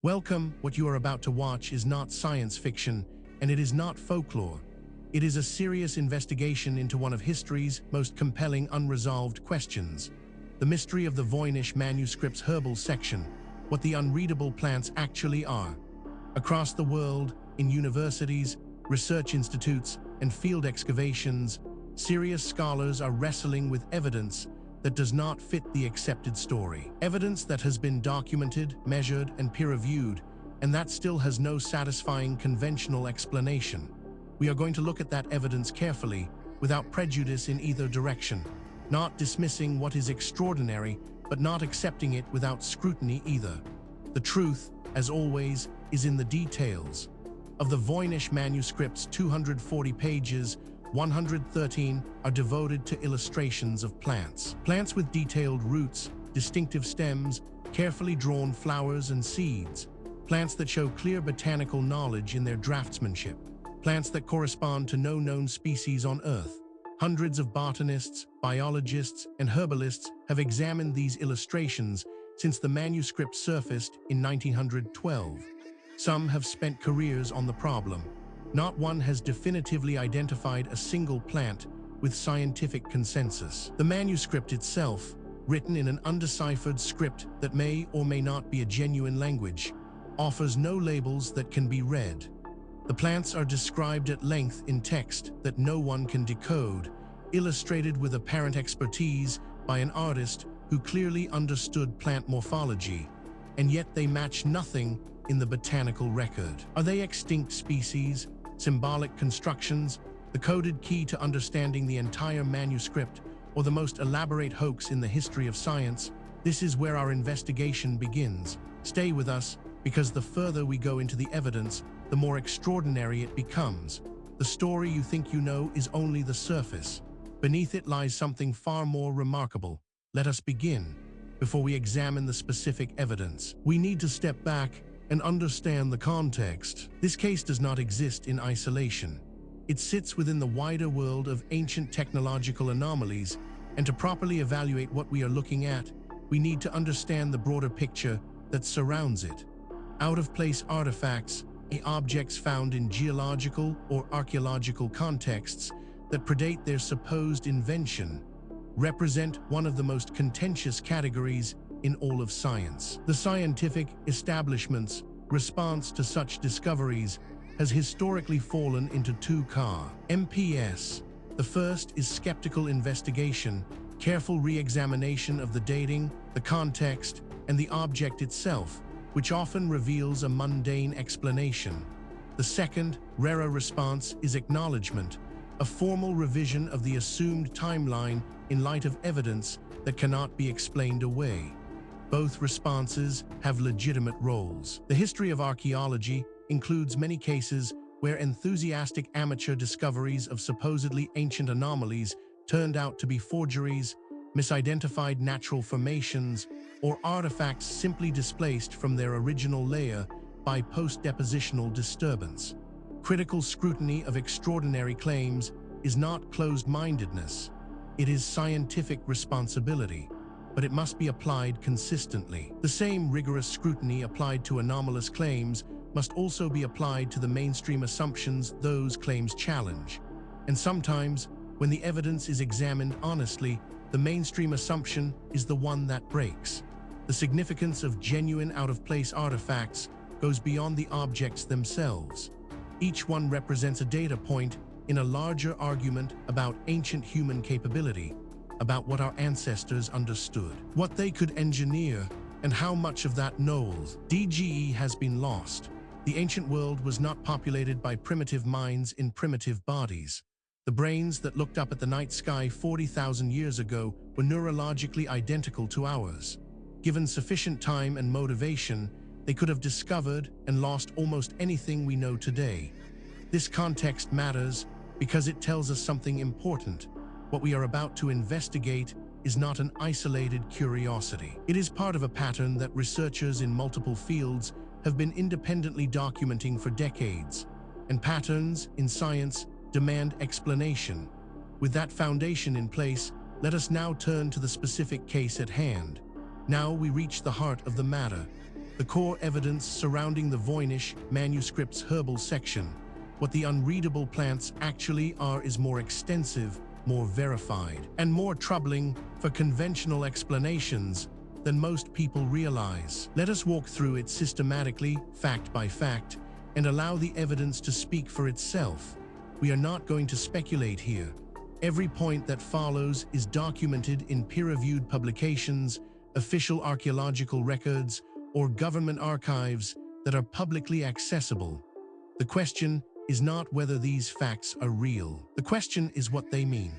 Welcome. What you are about to watch is not science fiction, and it is not folklore. It is a serious investigation into one of history's most compelling unresolved questions: the mystery of the Voynich Manuscript's Herbal section, what the unreadable plants actually are. Across the world, in universities, research institutes, and field excavations, serious scholars are wrestling with evidence that does not fit the accepted story. Evidence that has been documented, measured, and peer-reviewed, and that still has no satisfying conventional explanation. We are going to look at that evidence carefully, without prejudice in either direction, not dismissing what is extraordinary, but not accepting it without scrutiny either. The truth, as always, is in the details. Of the Voynich Manuscript's 240 pages, 113 are devoted to illustrations of plants. Plants with detailed roots, distinctive stems, carefully drawn flowers and seeds. Plants that show clear botanical knowledge in their draughtsmanship. Plants that correspond to no known species on Earth. Hundreds of botanists, biologists, and herbalists have examined these illustrations since the manuscript surfaced in 1912. Some have spent careers on the problem. Not one has definitively identified a single plant with scientific consensus. The manuscript itself, written in an undeciphered script that may or may not be a genuine language, offers no labels that can be read. The plants are described at length in text that no one can decode, illustrated with apparent expertise by an artist who clearly understood plant morphology, and yet they match nothing in the botanical record. Are they extinct species? Symbolic constructions, the coded key to understanding the entire manuscript, or the most elaborate hoax in the history of science? This is where our investigation begins. Stay with us, because the further we go into the evidence, the more extraordinary it becomes. The story you think you know is only the surface. Beneath it lies something far more remarkable. Let us begin. Before we examine the specific evidence, we need to step back and understand the context. This case does not exist in isolation. It sits within the wider world of ancient technological anomalies, and to properly evaluate what we are looking at, we need to understand the broader picture that surrounds it. Out-of-place artifacts, objects found in geological or archaeological contexts that predate their supposed invention, represent one of the most contentious categories in all of science. The scientific establishment's response to such discoveries has historically fallen into two MPS. The first is skeptical investigation, careful re-examination of the dating, the context, and the object itself, which often reveals a mundane explanation. The second, rarer response is acknowledgement, a formal revision of the assumed timeline in light of evidence that cannot be explained away. Both responses have legitimate roles. The history of archaeology includes many cases where enthusiastic amateur discoveries of supposedly ancient anomalies turned out to be forgeries, misidentified natural formations, or artifacts simply displaced from their original layer by post-depositional disturbance. Critical scrutiny of extraordinary claims is not closed-mindedness. It is scientific responsibility, but it must be applied consistently. The same rigorous scrutiny applied to anomalous claims must also be applied to the mainstream assumptions those claims challenge. And sometimes, when the evidence is examined honestly, the mainstream assumption is the one that breaks. The significance of genuine out-of-place artifacts goes beyond the objects themselves. Each one represents a data point in a larger argument about ancient human capability, about what our ancestors understood, what they could engineer, and how much of that knowledge has been lost. The ancient world was not populated by primitive minds in primitive bodies. The brains that looked up at the night sky 40,000 years ago were neurologically identical to ours. Given sufficient time and motivation, they could have discovered and lost almost anything we know today. This context matters because it tells us something important. What we are about to investigate is not an isolated curiosity. It is part of a pattern that researchers in multiple fields have been independently documenting for decades, and patterns in science demand explanation. With that foundation in place, let us now turn to the specific case at hand. Now we reach the heart of the matter. The core evidence surrounding the Voynich Manuscript's Herbal section, what the unreadable plants actually are, is more extensive, more verified, and more troubling for conventional explanations than most people realize. Let us walk through it systematically, fact by fact, and allow the evidence to speak for itself. We are not going to speculate here. Every point that follows is documented in peer-reviewed publications, official archaeological records, or government archives that are publicly accessible. The question is not whether these facts are real. The question is what they mean.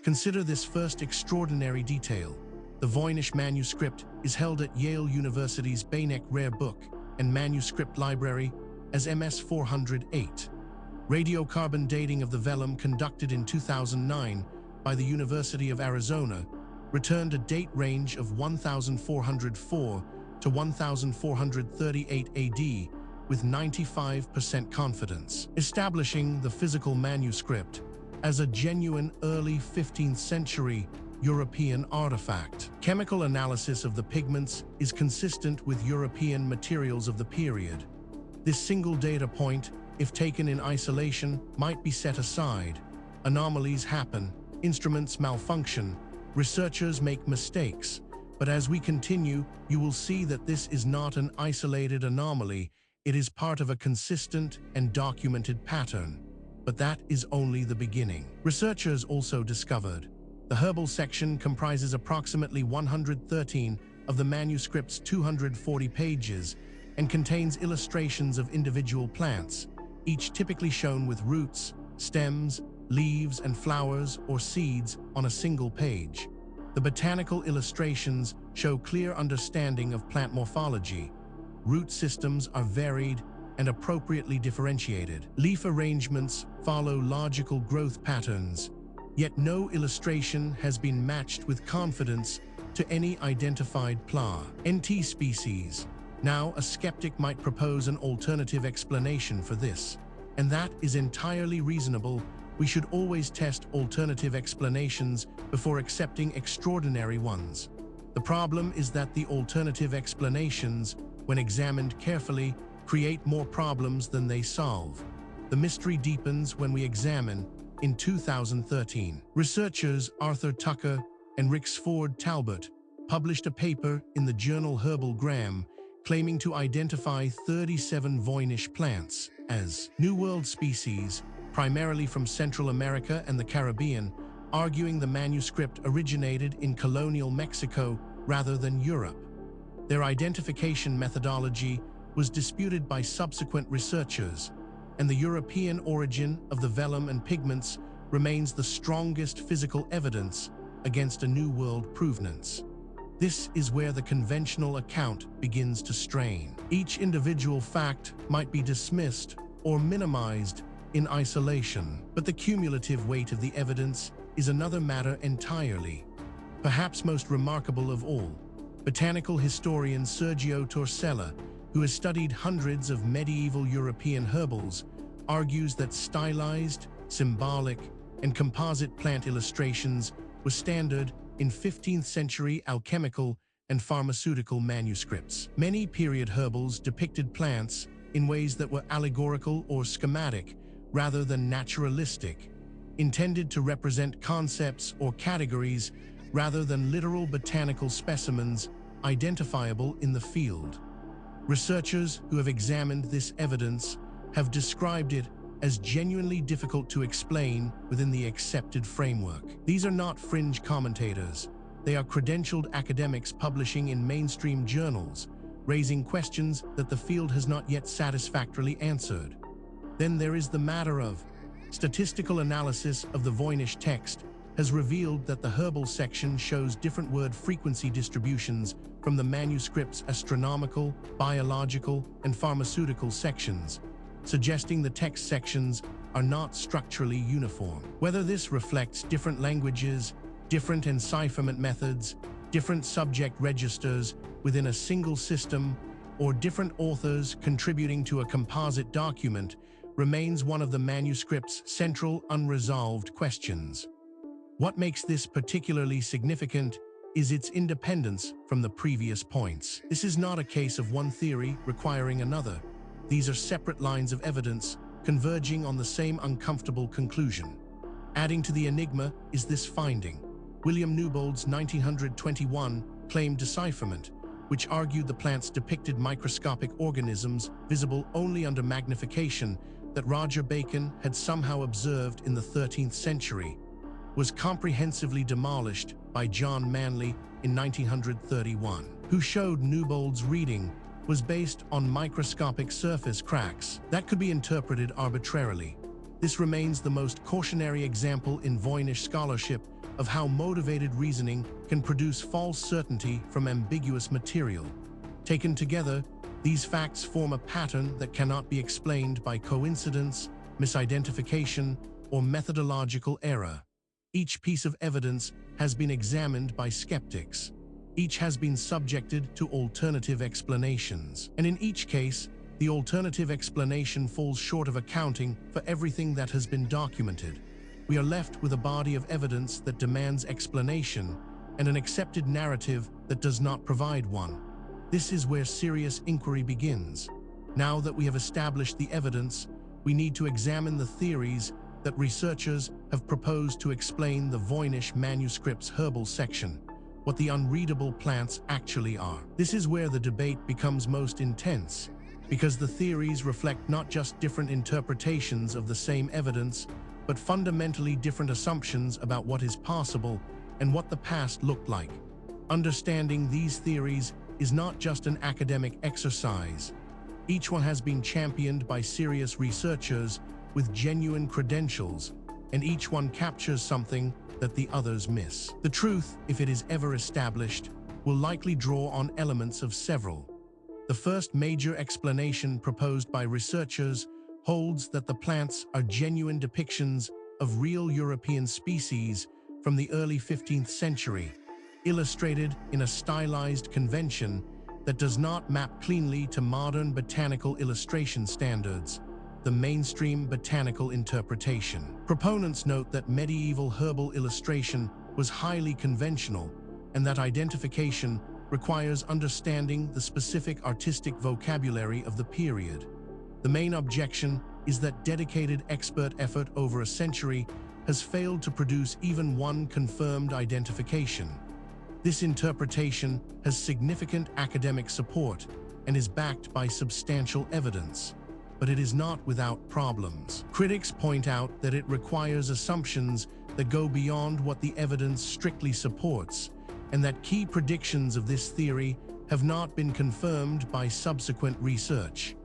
Consider this first extraordinary detail. The Voynich Manuscript is held at Yale University's Voynich Rare Book and Manuscript Library as MS 408. Radiocarbon dating of the vellum conducted in 2009 by the University of Arizona returned a date range of 1404 to 1438 AD with 95% confidence, establishing the physical manuscript as a genuine early 15th century European artifact. Chemical analysis of the pigments is consistent with European materials of the period. This single data point, if taken in isolation, might be set aside. Anomalies happen, instruments malfunction, researchers make mistakes. But as we continue, you will see that this is not an isolated anomaly. It is part of a consistent and documented pattern. But that is only the beginning. Researchers also discovered the Herbal section comprises approximately 113 of the manuscript's 240 pages and contains illustrations of individual plants, each typically shown with roots, stems, leaves, and flowers or seeds on a single page. The botanical illustrations show clear understanding of plant morphology. Root systems are varied and appropriately differentiated. Leaf arrangements follow logical growth patterns, yet no illustration has been matched with confidence to any identified plant species. Now, a skeptic might propose an alternative explanation for this, and that is entirely reasonable. We should always test alternative explanations before accepting extraordinary ones. The problem is that the alternative explanations, when examined carefully, create more problems than they solve. The mystery deepens when we examine. In 2013, researchers Arthur Tucker and Rixford Talbot published a paper in the journal Herbal claiming to identify 37 Voynich plants as New World species, primarily from Central America and the Caribbean, arguing the manuscript originated in colonial Mexico rather than Europe. Their identification methodology was disputed by subsequent researchers, and the European origin of the vellum and pigments remains the strongest physical evidence against a New World provenance. This is where the conventional account begins to strain. Each individual fact might be dismissed or minimized in isolation, but the cumulative weight of the evidence is another matter entirely. Perhaps most remarkable of all, botanical historian Sergio Torcella, who has studied hundreds of medieval European herbals, argues that stylized, symbolic, and composite plant illustrations were standard in 15th century alchemical and pharmaceutical manuscripts. Many period herbals depicted plants in ways that were allegorical or schematic rather than naturalistic, intended to represent concepts or categories rather than literal botanical specimens identifiable in the field. Researchers who have examined this evidence have described it as genuinely difficult to explain within the accepted framework. These are not fringe commentators. They are credentialed academics publishing in mainstream journals, raising questions that the field has not yet satisfactorily answered. Then there is the matter of statistical analysis of the Voynich text has revealed that the Herbal section shows different word frequency distributions from the manuscript's astronomical, biological, and pharmaceutical sections, suggesting the text sections are not structurally uniform. Whether this reflects different languages, different encipherment methods, different subject registers within a single system, or different authors contributing to a composite document remains one of the manuscript's central unresolved questions. What makes this particularly significant is its independence from the previous points. This is not a case of one theory requiring another. These are separate lines of evidence converging on the same uncomfortable conclusion. Adding to the enigma is this finding. William Newbold's 1921 claimed decipherment, which argued the plants depicted microscopic organisms visible only under magnification that Roger Bacon had somehow observed in the 13th century, was comprehensively demolished by John Manley in 1931, who showed Newbold's reading was based on microscopic surface cracks that could be interpreted arbitrarily. This remains the most cautionary example in Voynich scholarship of how motivated reasoning can produce false certainty from ambiguous material. Taken together, these facts form a pattern that cannot be explained by coincidence, misidentification, or methodological error. Each piece of evidence has been examined by skeptics. Each has been subjected to alternative explanations. And in each case, the alternative explanation falls short of accounting for everything that has been documented. We are left with a body of evidence that demands explanation and an accepted narrative that does not provide one. This is where serious inquiry begins. Now that we have established the evidence, we need to examine the theories that researchers have proposed to explain the Voynich Manuscript's Herbal section, what the unreadable plants actually are. This is where the debate becomes most intense, because the theories reflect not just different interpretations of the same evidence, but fundamentally different assumptions about what is possible and what the past looked like. Understanding these theories is not just an academic exercise. Each one has been championed by serious researchers with genuine credentials, and each one captures something that the others miss. The truth, if it is ever established, will likely draw on elements of several. The first major explanation proposed by researchers holds that the plants are genuine depictions of real European species from the early 15th century, illustrated in a stylized convention that does not map cleanly to modern botanical illustration standards, the mainstream botanical interpretation. Proponents note that medieval herbal illustration was highly conventional and that identification requires understanding the specific artistic vocabulary of the period. The main objection is that dedicated expert effort over a century has failed to produce even one confirmed identification. This interpretation has significant academic support and is backed by substantial evidence, but it is not without problems. Critics point out that it requires assumptions that go beyond what the evidence strictly supports, and that key predictions of this theory have not been confirmed by subsequent research.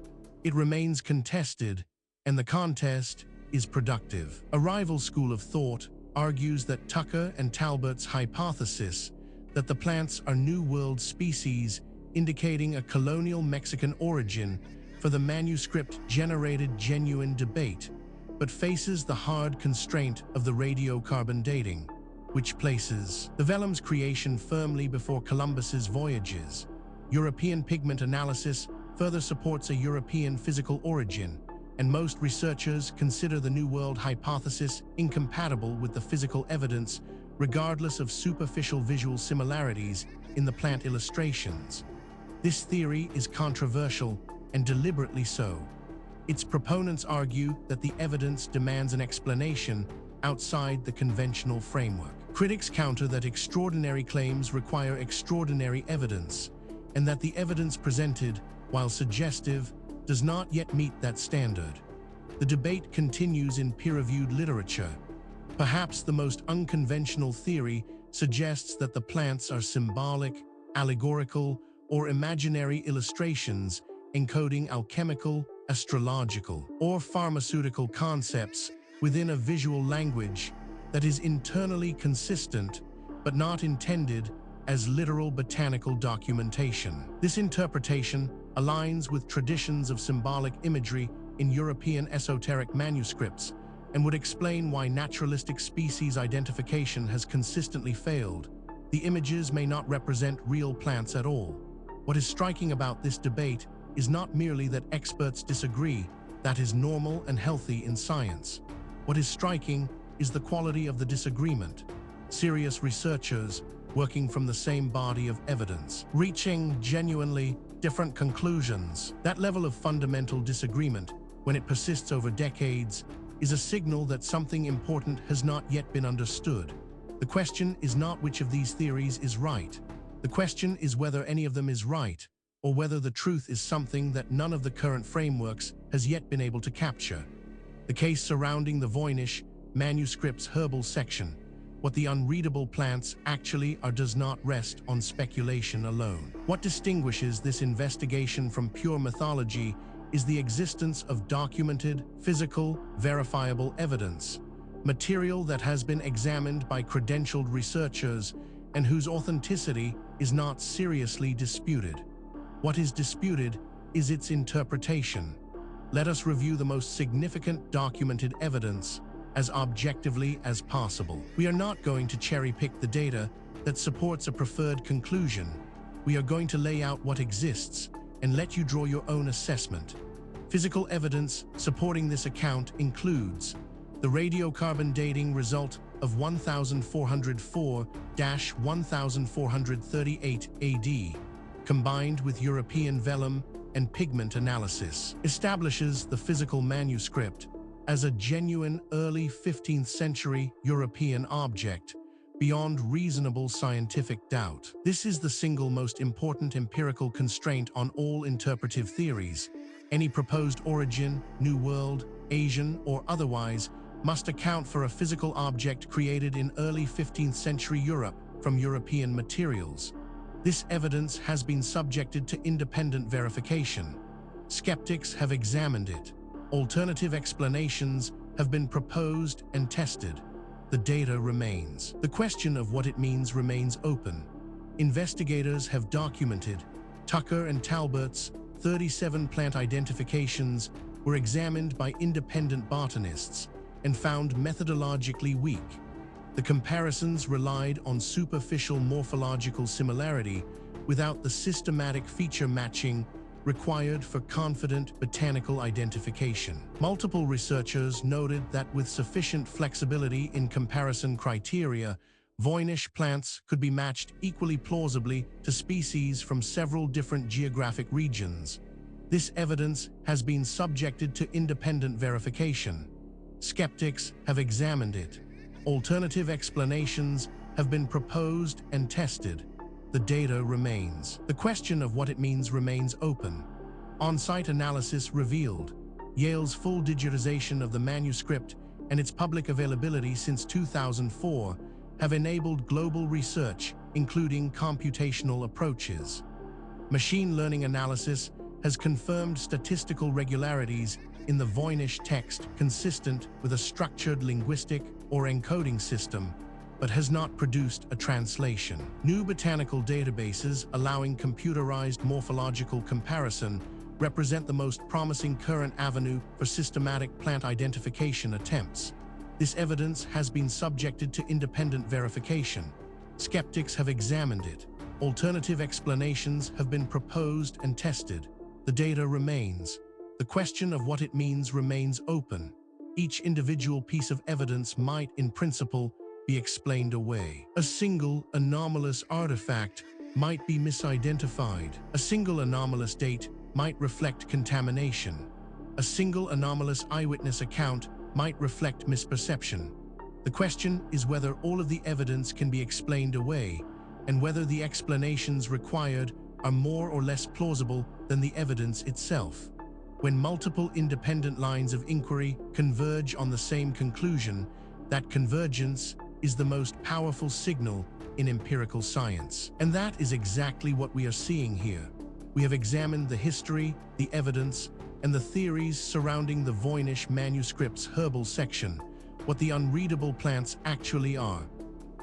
It remains contested, and the contest is productive. A rival school of thought argues that Tucker and Talbert's hypothesis that the plants are New World species indicating a colonial Mexican origin for the manuscript generated genuine debate, but faces the hard constraint of the radiocarbon dating, which places the vellum's creation firmly before Columbus's voyages. European pigment analysis further supports a European physical origin, and most researchers consider the New World hypothesis incompatible with the physical evidence, regardless of superficial visual similarities in the plant illustrations. This theory is controversial, and deliberately so. Its proponents argue that the evidence demands an explanation outside the conventional framework. Critics counter that extraordinary claims require extraordinary evidence, and that the evidence presented, while suggestive, does not yet meet that standard. The debate continues in peer-reviewed literature. Perhaps the most unconventional theory suggests that the plants are symbolic, allegorical, or imaginary illustrations encoding alchemical, astrological, or pharmaceutical concepts within a visual language that is internally consistent but not intended as literal botanical documentation. This interpretation aligns with traditions of symbolic imagery in European esoteric manuscripts and would explain why naturalistic species identification has consistently failed. The images may not represent real plants at all. What is striking about this debate is not merely that experts disagree. That is normal and healthy in science. What is striking is the quality of the disagreement. Serious researchers, working from the same body of evidence, reaching genuinely different conclusions. That level of fundamental disagreement, when it persists over decades, is a signal that something important has not yet been understood. The question is not which of these theories is right. The question is whether any of them is right, or whether the truth is something that none of the current frameworks has yet been able to capture. The case surrounding the Voynich Manuscript's Herbal section, what the unreadable plants actually are, does not rest on speculation alone. What distinguishes this investigation from pure mythology is the existence of documented, physical, verifiable evidence, material that has been examined by credentialed researchers and whose authenticity is not seriously disputed. What is disputed is its interpretation. Let us review the most significant documented evidence as objectively as possible. We are not going to cherry-pick the data that supports a preferred conclusion. We are going to lay out what exists and let you draw your own assessment. Physical evidence supporting this account includes the radiocarbon dating result of 1404-1438 AD, combined with European vellum and pigment analysis, establishes the physical manuscript as a genuine early 15th century European object beyond reasonable scientific doubt. This is the single most important empirical constraint on all interpretive theories. Any proposed origin, New World, Asian, or otherwise, must account for a physical object created in early 15th century Europe from European materials. This evidence has been subjected to independent verification. Skeptics have examined it. Alternative explanations have been proposed and tested. The data remains. The question of what it means remains open. Investigators have documented Tucker and Talbert's 37 plant identifications were examined by independent botanists and found methodologically weak. The comparisons relied on superficial morphological similarity without the systematic feature matching required for confident botanical identification. Multiple researchers noted that with sufficient flexibility in comparison criteria, Voynich plants could be matched equally plausibly to species from several different geographic regions. This evidence has been subjected to independent verification. Skeptics have examined it. Alternative explanations have been proposed and tested. The data remains. The question of what it means remains open. On-site analysis revealed Yale's full digitization of the manuscript and its public availability since 2004 have enabled global research, including computational approaches. Machine learning analysis has confirmed statistical regularities in the Voynich text consistent with a structured linguistic or encoding system, but has not produced a translation. New botanical databases allowing computerized morphological comparison represent the most promising current avenue for systematic plant identification attempts. This evidence has been subjected to independent verification. Skeptics have examined it. Alternative explanations have been proposed and tested. The data remains. The question of what it means remains open. Each individual piece of evidence might, in principle, be explained away. A single anomalous artifact might be misidentified. A single anomalous date might reflect contamination. A single anomalous eyewitness account might reflect misperception. The question is whether all of the evidence can be explained away, and whether the explanations required are more or less plausible than the evidence itself. When multiple independent lines of inquiry converge on the same conclusion, that convergence is the most powerful signal in empirical science. And that is exactly what we are seeing here. We have examined the history, the evidence, and the theories surrounding the Voynich Manuscript's Herbal section, what the unreadable plants actually are.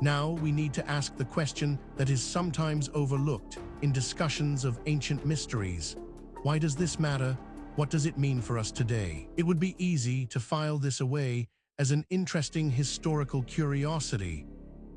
Now we need to ask the question that is sometimes overlooked in discussions of ancient mysteries. Why does this matter? What does it mean for us today? It would be easy to file this away as an interesting historical curiosity,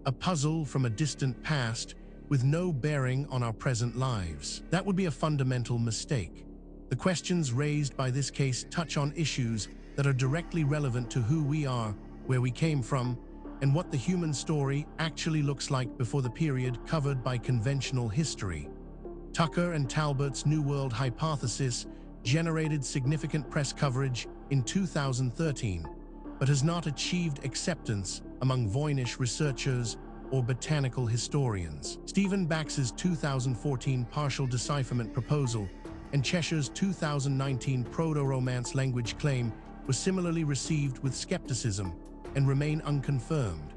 a puzzle from a distant past with no bearing on our present lives. That would be a fundamental mistake. The questions raised by this case touch on issues that are directly relevant to who we are, where we came from, and what the human story actually looks like before the period covered by conventional history. Tucker and Talbert's New World hypothesis generated significant press coverage in 2013, but has not achieved acceptance among Voynich researchers or botanical historians. Stephen Bax's 2014 partial decipherment proposal and Cheshire's 2019 proto-Romance language claim were similarly received with skepticism and remain unconfirmed.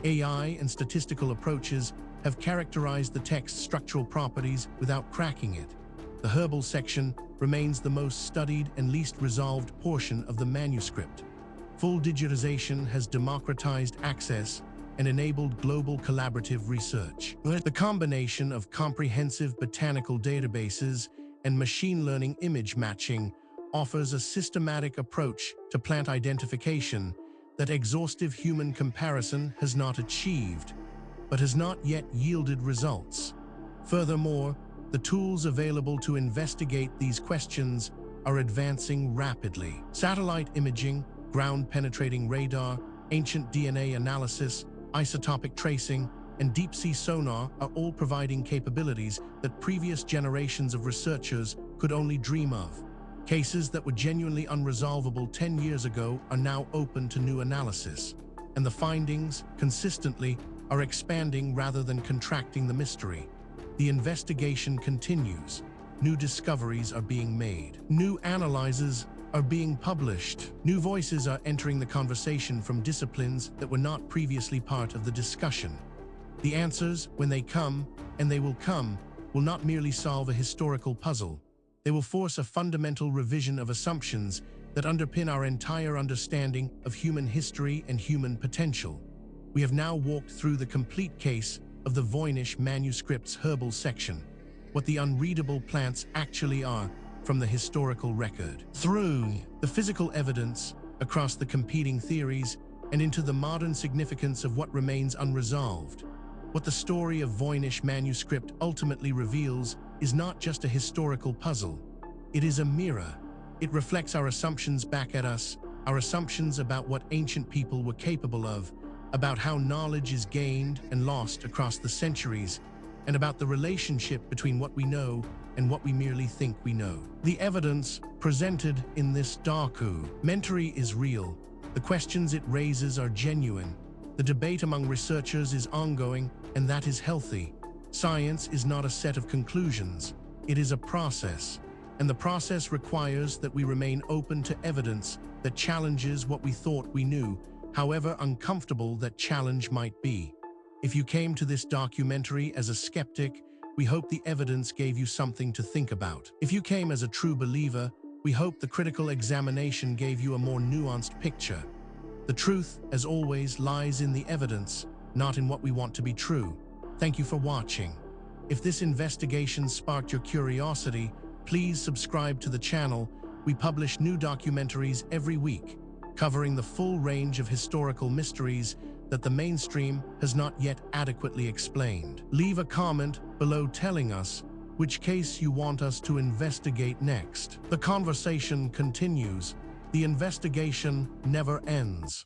AI and statistical approaches have characterized the text's structural properties without cracking it. The Herbal section remains the most studied and least resolved portion of the manuscript. Full digitization has democratized access and enabled global collaborative research. The combination of comprehensive botanical databases and machine learning image matching offers a systematic approach to plant identification that exhaustive human comparison has not achieved, but has not yet yielded results. Furthermore, the tools available to investigate these questions are advancing rapidly. Satellite imaging, ground-penetrating radar, ancient DNA analysis, isotopic tracing, and deep-sea sonar are all providing capabilities that previous generations of researchers could only dream of. Cases that were genuinely unresolvable 10 years ago are now open to new analysis, and the findings, consistently, are expanding rather than contracting the mystery. The investigation continues. New discoveries are being made. New analyses are being published. New voices are entering the conversation from disciplines that were not previously part of the discussion. The answers, when they come, and they will come, will not merely solve a historical puzzle. They will force a fundamental revision of assumptions that underpin our entire understanding of human history and human potential. We have now walked through the complete case of the Voynich Manuscript's Herbal section, what the unreadable plants actually are from the historical record. Through the physical evidence, across the competing theories, and into the modern significance of what remains unresolved. What the story of Voynich Manuscript ultimately reveals is not just a historical puzzle. It is a mirror. It reflects our assumptions back at us, our assumptions about what ancient people were capable of, about how knowledge is gained and lost across the centuries, and about the relationship between what we know and what we merely think we know. The evidence presented in this documentary is real. The questions it raises are genuine. The debate among researchers is ongoing, and that is healthy. Science is not a set of conclusions. It is a process. And the process requires that we remain open to evidence that challenges what we thought we knew, however uncomfortable that challenge might be. If you came to this documentary as a skeptic, we hope the evidence gave you something to think about. If you came as a true believer, we hope the critical examination gave you a more nuanced picture. The truth, as always, lies in the evidence, not in what we want to be true. Thank you for watching. If this investigation sparked your curiosity, please subscribe to the channel. We publish new documentaries every week, covering the full range of historical mysteries that the mainstream has not yet adequately explained. Leave a comment below telling us which case you want us to investigate next. The conversation continues. The investigation never ends.